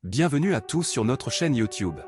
Bienvenue à tous sur notre chaîne YouTube.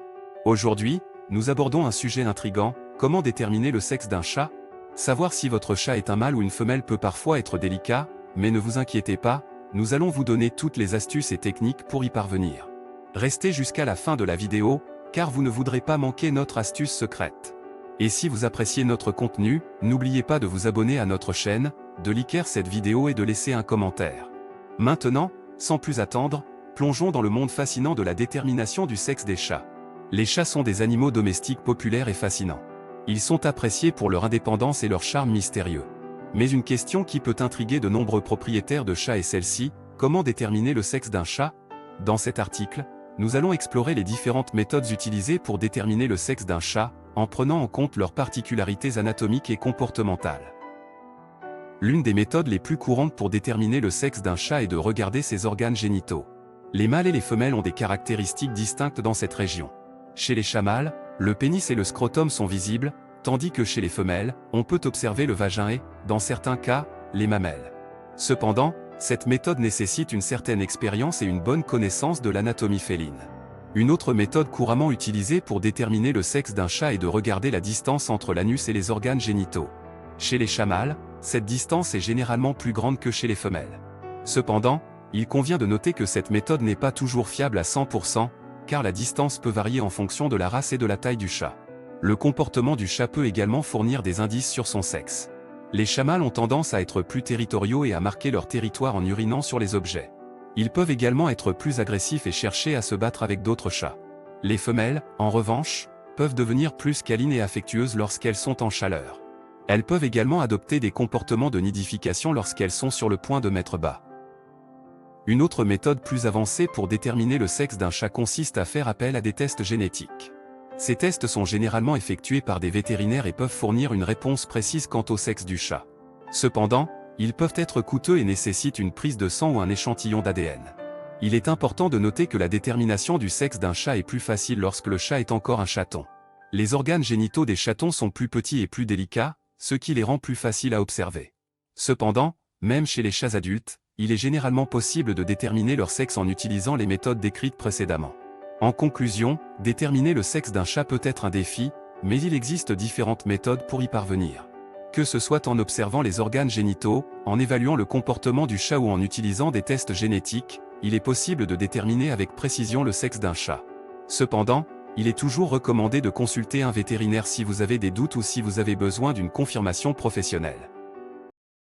Aujourd'hui, nous abordons un sujet intriguant, comment déterminer le sexe d'un chat? Savoir si votre chat est un mâle ou une femelle peut parfois être délicat, mais ne vous inquiétez pas, nous allons vous donner toutes les astuces et techniques pour y parvenir. Restez jusqu'à la fin de la vidéo, car vous ne voudrez pas manquer notre astuce secrète. Et si vous appréciez notre contenu, n'oubliez pas de vous abonner à notre chaîne, de liker cette vidéo et de laisser un commentaire. Maintenant, sans plus attendre, plongeons dans le monde fascinant de la détermination du sexe des chats. Les chats sont des animaux domestiques populaires et fascinants. Ils sont appréciés pour leur indépendance et leur charme mystérieux. Mais une question qui peut intriguer de nombreux propriétaires de chats est celle-ci: comment déterminer le sexe d'un chat? Dans cet article, nous allons explorer les différentes méthodes utilisées pour déterminer le sexe d'un chat, en prenant en compte leurs particularités anatomiques et comportementales. L'une des méthodes les plus courantes pour déterminer le sexe d'un chat est de regarder ses organes génitaux. Les mâles et les femelles ont des caractéristiques distinctes dans cette région. Chez les chats mâles, le pénis et le scrotum sont visibles, tandis que chez les femelles, on peut observer le vagin et, dans certains cas, les mamelles. Cependant, cette méthode nécessite une certaine expérience et une bonne connaissance de l'anatomie féline. Une autre méthode couramment utilisée pour déterminer le sexe d'un chat est de regarder la distance entre l'anus et les organes génitaux. Chez les chats mâles, cette distance est généralement plus grande que chez les femelles. Cependant, il convient de noter que cette méthode n'est pas toujours fiable à 100%, car la distance peut varier en fonction de la race et de la taille du chat. Le comportement du chat peut également fournir des indices sur son sexe. Les chats mâles ont tendance à être plus territoriaux et à marquer leur territoire en urinant sur les objets. Ils peuvent également être plus agressifs et chercher à se battre avec d'autres chats. Les femelles, en revanche, peuvent devenir plus câlines et affectueuses lorsqu'elles sont en chaleur. Elles peuvent également adopter des comportements de nidification lorsqu'elles sont sur le point de mettre bas. Une autre méthode plus avancée pour déterminer le sexe d'un chat consiste à faire appel à des tests génétiques. Ces tests sont généralement effectués par des vétérinaires et peuvent fournir une réponse précise quant au sexe du chat. Cependant, ils peuvent être coûteux et nécessitent une prise de sang ou un échantillon d'ADN. Il est important de noter que la détermination du sexe d'un chat est plus facile lorsque le chat est encore un chaton. Les organes génitaux des chatons sont plus petits et plus délicats, ce qui les rend plus faciles à observer. Cependant, même chez les chats adultes, il est généralement possible de déterminer leur sexe en utilisant les méthodes décrites précédemment. En conclusion, déterminer le sexe d'un chat peut être un défi, mais il existe différentes méthodes pour y parvenir. Que ce soit en observant les organes génitaux, en évaluant le comportement du chat ou en utilisant des tests génétiques, il est possible de déterminer avec précision le sexe d'un chat. Cependant, il est toujours recommandé de consulter un vétérinaire si vous avez des doutes ou si vous avez besoin d'une confirmation professionnelle.